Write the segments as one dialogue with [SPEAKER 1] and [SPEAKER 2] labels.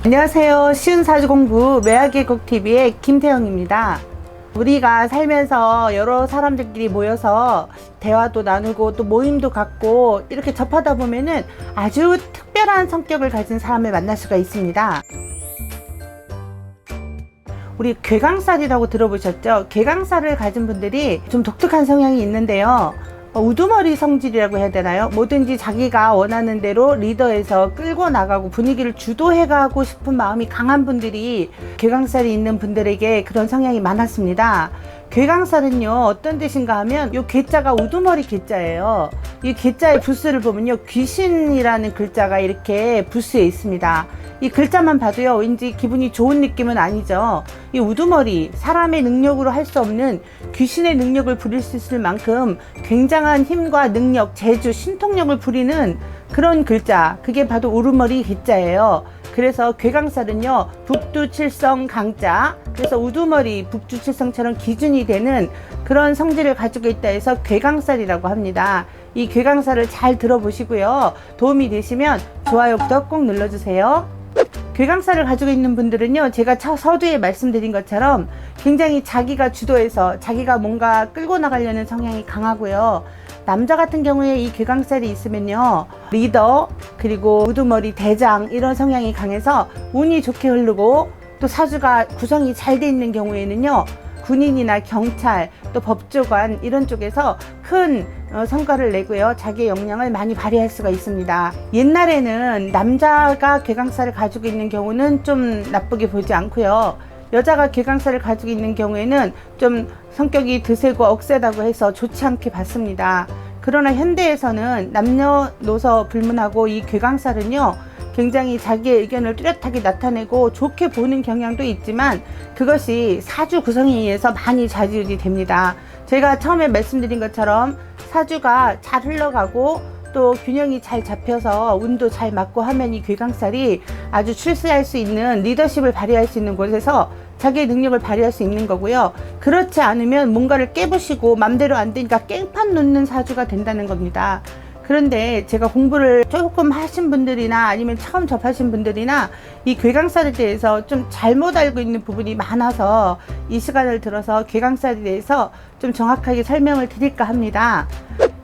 [SPEAKER 1] 안녕하세요. 쉬운 사주 공부 매화계곡TV의 김태영입니다. 우리가 살면서 여러 사람들끼리 모여서 대화도 나누고 또 모임도 갖고 이렇게 접하다 보면은 아주 특별한 성격을 가진 사람을 만날 수가 있습니다. 우리 괴강살이라고 들어보셨죠? 괴강살을 가진 분들이 좀 독특한 성향이 있는데요. 우두머리 성질이라고 해야 되나요? 뭐든지 자기가 원하는 대로 리더에서 끌고 나가고 분위기를 주도해가고 싶은 마음이 강한 분들이 괴강살이 있는 분들에게 그런 성향이 많았습니다. 괴강살은요 어떤 뜻인가 하면 요 괴자가 우두머리 괴자예요. 이 괴자의 부스를 보면요 귀신이라는 글자가 이렇게 부스에 있습니다. 이 글자만 봐도요 왠지 기분이 좋은 느낌은 아니죠. 이 우두머리, 사람의 능력으로 할 수 없는 귀신의 능력을 부릴 수 있을 만큼 굉장한 힘과 능력, 재주, 신통력을 부리는 그런 글자, 그게 바로 우두머리 괴자예요. 그래서 괴강살은요 북두칠성 강자, 그래서 우두머리, 북두칠성처럼 기준이 되는 그런 성질을 가지고 있다 해서 괴강살이라고 합니다. 이 괴강살을 잘 들어보시고요, 도움이 되시면 좋아요, 구독 꼭 눌러주세요. 괴강살을 가지고 있는 분들은요, 제가 서두에 말씀드린 것처럼 굉장히 자기가 주도해서 자기가 뭔가 끌고 나가려는 성향이 강하고요. 남자 같은 경우에 이 괴강살이 있으면요 리더, 그리고 우두머리 대장, 이런 성향이 강해서 운이 좋게 흐르고, 또 사주가 구성이 잘 돼 있는 경우에는요 군인이나 경찰, 또 법조관 이런 쪽에서 큰 성과를 내고요 자기의 역량을 많이 발휘할 수가 있습니다. 옛날에는 남자가 괴강살을 가지고 있는 경우는 좀 나쁘게 보지 않고요, 여자가 괴강살을 가지고 있는 경우에는 좀 성격이 드세고 억세다고 해서 좋지 않게 봤습니다. 그러나 현대에서는 남녀노소 불문하고 이 괴강살은요 굉장히 자기의 의견을 뚜렷하게 나타내고 좋게 보는 경향도 있지만, 그것이 사주 구성에 의해서 많이 좌지우지 됩니다. 제가 처음에 말씀드린 것처럼 사주가 잘 흘러가고 또 균형이 잘 잡혀서 운도 잘 맞고 하면 이 괴강살이 아주 출세할 수 있는, 리더십을 발휘할 수 있는 곳에서 자기의 능력을 발휘할 수 있는 거고요. 그렇지 않으면 뭔가를 깨부시고 맘대로 안 되니까 깽판 놓는 사주가 된다는 겁니다. 그런데 제가 공부를 조금 하신 분들이나 아니면 처음 접하신 분들이나 이 괴강살에 대해서 좀 잘못 알고 있는 부분이 많아서 이 시간을 들어서 괴강살에 대해서 좀 정확하게 설명을 드릴까 합니다.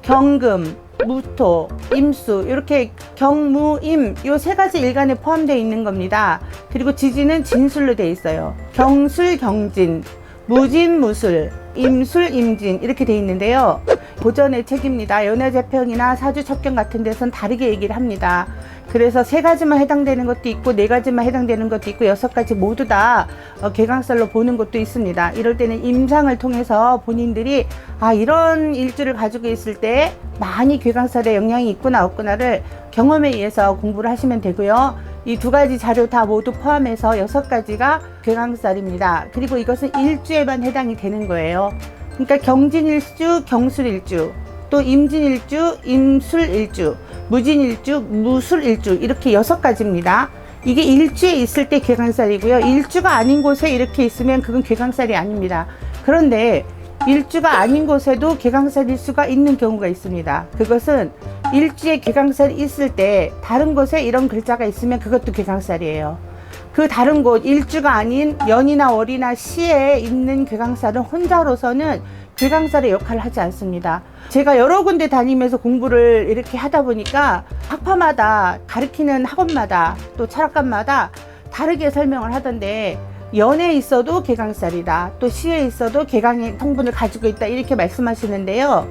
[SPEAKER 1] 경금, 무토, 임수, 이렇게 경무임 요 세 가지 일간에 포함되어 있는 겁니다. 그리고 지지는 진술로 되어 있어요. 경술, 경진, 무진, 무술, 임술, 임진 이렇게 되어 있는데요. 고전의 책입니다. 연애제평이나 사주첩경 같은 데선 다르게 얘기를 합니다. 그래서 세 가지만 해당되는 것도 있고 네 가지만 해당되는 것도 있고 6가지 모두 다 괴강살로 보는 것도 있습니다. 이럴 때는 임상을 통해서 본인들이 이런 일주를 가지고 있을 때 많이 괴강살의 영향이 있구나 없구나를 경험에 의해서 공부를 하시면 되고요. 이 두 가지 자료 다 모두 포함해서 6가지가 괴강살입니다. 그리고 이것은 일주에만 해당이 되는 거예요. 그러니까 경진일주, 경술일주, 또 임진일주, 임술일주, 무진일주, 무술일주, 이렇게 6가지입니다. 이게 일주에 있을 때 괴강살이고요. 일주가 아닌 곳에 이렇게 있으면 그건 괴강살이 아닙니다. 그런데 일주가 아닌 곳에도 괴강살일 수가 있는 경우가 있습니다. 그것은 일주에 괴강살이 있을 때 다른 곳에 이런 글자가 있으면 그것도 괴강살이에요. 그 다른 곳, 일주가 아닌 연이나 월이나 시에 있는 괴강살은 혼자로서는 괴강살의 역할을 하지 않습니다. 제가 여러 군데 다니면서 공부를 이렇게 하다 보니까 학파마다, 가르치는 학원마다, 또 철학관마다 다르게 설명을 하던데, 연에 있어도 괴강살이다, 또 시에 있어도 괴강의 성분을 가지고 있다, 이렇게 말씀하시는데요.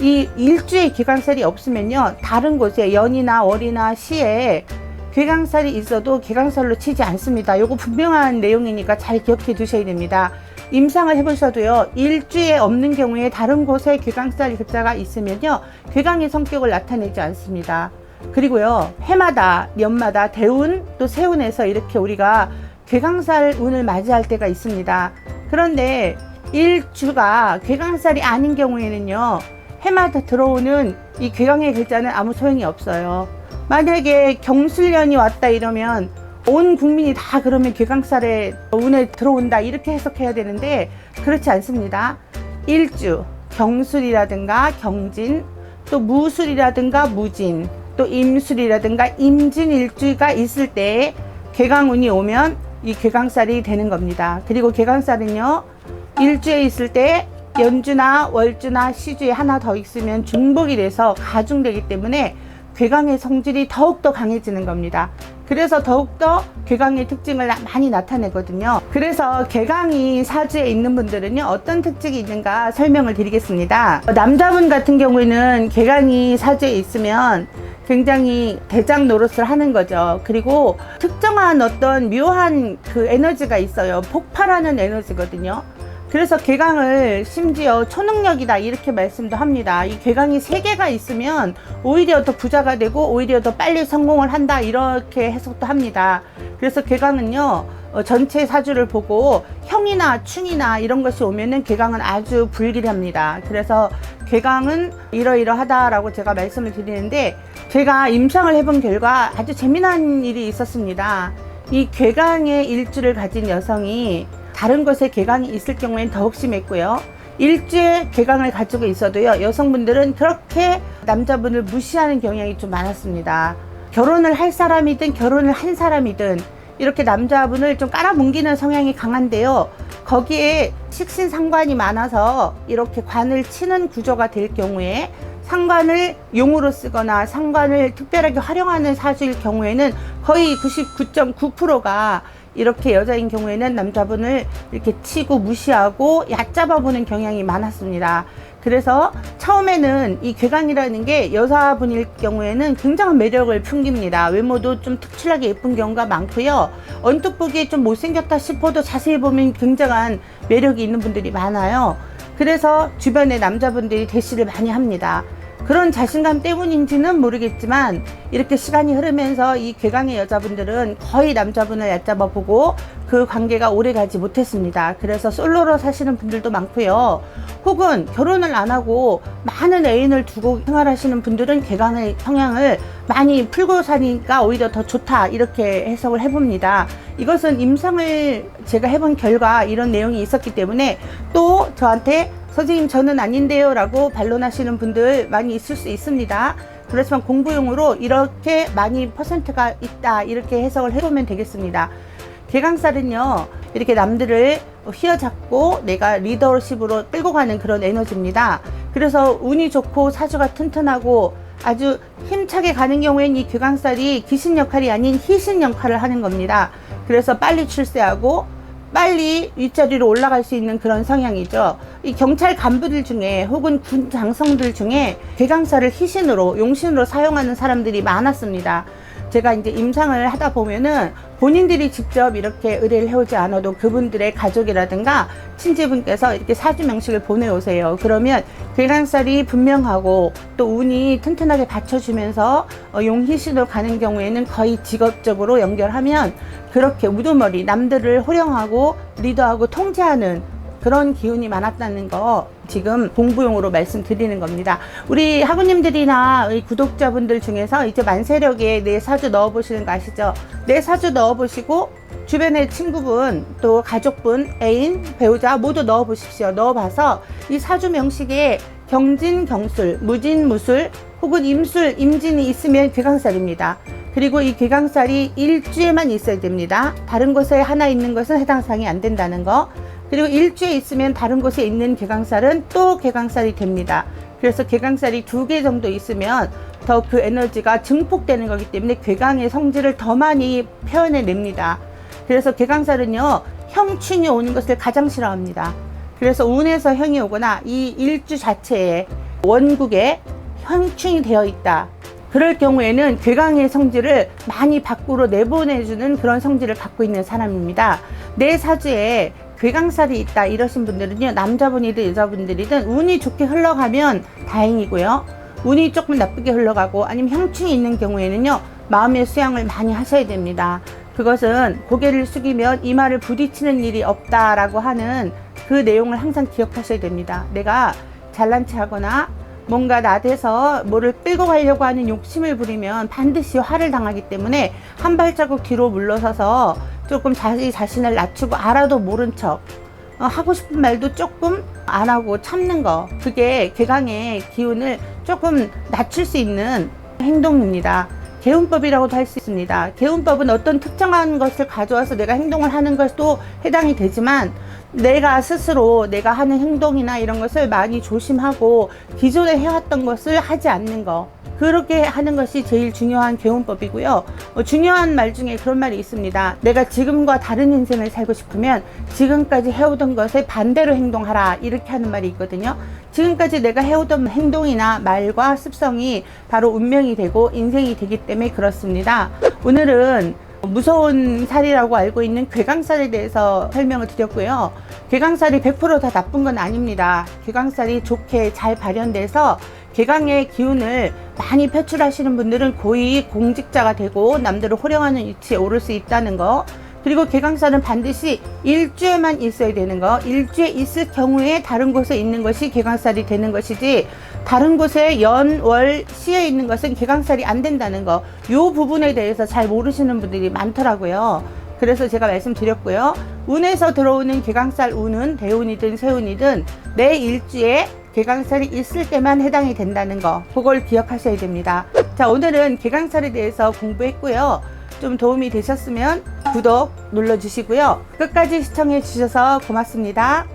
[SPEAKER 1] 이 일주에 괴강살이 없으면요 다른 곳에 연이나 월이나 시에 괴강살이 있어도 괴강살로 치지 않습니다. 요거 분명한 내용이니까 잘 기억해 두셔야 됩니다. 임상을 해보셔도요 일주에 없는 경우에 다른 곳에 괴강살 글자가 있으면요 괴강의 성격을 나타내지 않습니다. 그리고요 해마다, 년마다 대운, 또 세운에서 이렇게 우리가 괴강살 운을 맞이할 때가 있습니다. 그런데 일주가 괴강살이 아닌 경우에는요 해마다 들어오는 이 괴강의 글자는 아무 소용이 없어요. 만약에 경술년이 왔다 이러면 온 국민이 다 그러면 괴강살에 운에 들어온다 이렇게 해석해야 되는데 그렇지 않습니다. 일주, 경술이라든가 경진, 또 무술이라든가 무진, 또 임술이라든가 임진일주가 있을 때 괴강운이 오면 이 괴강살이 되는 겁니다. 그리고 괴강살은요, 일주에 있을 때 연주나 월주나 시주에 하나 더 있으면 중복이 돼서 가중되기 때문에 괴강의 성질이 더욱더 강해지는 겁니다. 그래서 더욱더 괴강의 특징을 많이 나타내거든요. 그래서 괴강이 사주에 있는 분들은요, 어떤 특징이 있는가 설명을 드리겠습니다. 남자분 같은 경우에는 괴강이 사주에 있으면 굉장히 대장 노릇을 하는 거죠. 그리고 특정한 어떤 묘한 그 에너지가 있어요. 폭발하는 에너지거든요. 그래서 괴강을 심지어 초능력이다 이렇게 말씀도 합니다. 이 괴강이 3개가 있으면 오히려 더 부자가 되고 오히려 더 빨리 성공을 한다 이렇게 해석도 합니다. 그래서 괴강은요, 전체 사주를 보고 형이나 충이나 이런 것이 오면은 괴강은 아주 불길합니다. 그래서 괴강은 이러이러하다라고 제가 말씀을 드리는데, 제가 임상을 해본 결과 아주 재미난 일이 있었습니다. 이 괴강의 일주를 가진 여성이 다른 곳에 괴강이 있을 경우에는 더욱 심했고요. 일주에 괴강을 가지고 있어도요, 여성분들은 그렇게 남자분을 무시하는 경향이 좀 많았습니다. 결혼을 할 사람이든 결혼을 한 사람이든 이렇게 남자분을 좀 깔아뭉기는 성향이 강한데요, 거기에 식신상관이 많아서 이렇게 관을 치는 구조가 될 경우에 상관을 용으로 쓰거나 상관을 특별하게 활용하는 사주일 경우에는 거의 99.9%가 이렇게 여자인 경우에는 남자분을 이렇게 치고 무시하고 얕잡아 보는 경향이 많았습니다. 그래서 처음에는 이 괴강이라는 게 여자분일 경우에는 굉장한 매력을 풍깁니다. 외모도 좀 특출나게 예쁜 경우가 많고요. 언뜻 보기에 좀 못생겼다 싶어도 자세히 보면 굉장한 매력이 있는 분들이 많아요. 그래서 주변에 남자분들이 대시를 많이 합니다. 그런 자신감 때문인지는 모르겠지만 이렇게 시간이 흐르면서 이 괴강의 여자분들은 거의 남자분을 얕잡아 보고 그 관계가 오래 가지 못했습니다. 그래서 솔로로 사시는 분들도 많고요. 혹은 결혼을 안 하고 많은 애인을 두고 생활하시는 분들은 괴강의 성향을 많이 풀고 사니까 오히려 더 좋다 이렇게 해석을 해봅니다. 이것은 임상을 제가 해본 결과 이런 내용이 있었기 때문에, 또 저한테 선생님 저는 아닌데요 라고 반론하시는 분들 많이 있을 수 있습니다. 그렇지만 공부용으로 이렇게 많이 퍼센트가 있다 이렇게 해석을 해보면 되겠습니다. 괴강살은요, 이렇게 남들을 휘어잡고 내가 리더십으로 끌고 가는 그런 에너지입니다. 그래서 운이 좋고 사주가 튼튼하고 아주 힘차게 가는 경우에는 이 괴강살이 귀신 역할이 아닌 희신 역할을 하는 겁니다. 그래서 빨리 출세하고 빨리 윗자리로 올라갈 수 있는 그런 성향이죠. 이 경찰 간부들 중에 혹은 군 장성들 중에 괴강살을 희신으로, 용신으로 사용하는 사람들이 많았습니다. 제가 이제 임상을 하다 보면은 본인들이 직접 이렇게 의뢰를 해오지 않아도 그분들의 가족이라든가 친지분께서 이렇게 사주 명식을 보내오세요. 그러면 괴강살이 분명하고 또 운이 튼튼하게 받쳐주면서 용희신으로 가는 경우에는 거의 직업적으로 연결하면 그렇게 우두머리 남들을 호령하고 리더하고 통제하는 그런 기운이 많았다는 거 지금 공부용으로 말씀드리는 겁니다. 우리 학우님들이나 우리 구독자분들 중에서 이제 만세력에 내 사주 넣어보시는 거 아시죠? 내 사주 넣어보시고 주변의 친구분, 또 가족분, 애인, 배우자 모두 넣어보십시오. 넣어봐서 이 사주 명식에 경진, 경술, 무진, 무술 혹은 임술, 임진이 있으면 괴강살입니다. 그리고 이 괴강살이 일주에만 있어야 됩니다. 다른 곳에 하나 있는 것은 해당 사항이 안 된다는 거. 그리고 일주에 있으면 다른 곳에 있는 괴강살은 또 괴강살이 됩니다. 그래서 괴강살이 2개 정도 있으면 더 그 에너지가 증폭되는 거기 때문에 괴강의 성질을 더 많이 표현해냅니다. 그래서 괴강살은요, 형충이 오는 것을 가장 싫어합니다. 그래서 운에서 형이 오거나 이 일주 자체에 원국에 형충이 되어 있다. 그럴 경우에는 괴강의 성질을 많이 밖으로 내보내주는 그런 성질을 갖고 있는 사람입니다. 내 사주에 괴강살이 있다 이러신 분들은요, 남자분이든 여자분들이든 운이 좋게 흘러가면 다행이고요, 운이 조금 나쁘게 흘러가고 아니면 형충이 있는 경우에는요, 마음의 수양을 많이 하셔야 됩니다. 그것은 고개를 숙이면 이마를 부딪히는 일이 없다라고 하는 그 내용을 항상 기억하셔야 됩니다. 내가 잘난 체 하거나 뭔가 나대서 뭐를 끌고 가려고 하는 욕심을 부리면 반드시 화를 당하기 때문에 한 발자국 뒤로 물러서서 조금 자신을 낮추고 알아도 모른 척 하고 싶은 말도 조금 안 하고 참는 거, 그게 괴강의 기운을 조금 낮출 수 있는 행동입니다. 개운법이라고도 할 수 있습니다. 개운법은 어떤 특정한 것을 가져와서 내가 행동을 하는 것도 해당이 되지만, 내가 스스로 내가 하는 행동이나 이런 것을 많이 조심하고 기존에 해왔던 것을 하지 않는 거, 그렇게 하는 것이 제일 중요한 개운법이고요. 중요한 말 중에 그런 말이 있습니다. 내가 지금과 다른 인생을 살고 싶으면 지금까지 해오던 것에 반대로 행동하라, 이렇게 하는 말이 있거든요. 지금까지 내가 해오던 행동이나 말과 습성이 바로 운명이 되고 인생이 되기 때문에 그렇습니다. 오늘은 무서운 살이라고 알고 있는 괴강살에 대해서 설명을 드렸고요. 괴강살이 100% 다 나쁜 건 아닙니다. 괴강살이 좋게 잘 발현돼서 괴강의 기운을 많이 표출하시는 분들은 고위 공직자가 되고 남들을 호령하는 위치에 오를 수 있다는 거, 그리고 괴강살은 반드시 일주에만 있어야 되는 거, 일주에 있을 경우에 다른 곳에 있는 것이 괴강살이 되는 것이지, 다른 곳에 연, 월, 시에 있는 것은 괴강살이 안 된다는 거, 요 부분에 대해서 잘 모르시는 분들이 많더라고요. 그래서 제가 말씀드렸고요. 운에서 들어오는 괴강살 운은 대운이든 세운이든 내 일주에 괴강살이 있을 때만 해당이 된다는 거, 그걸 기억하셔야 됩니다. 자, 오늘은 괴강살에 대해서 공부했고요. 좀 도움이 되셨으면 구독 눌러주시고요. 끝까지 시청해 주셔서 고맙습니다.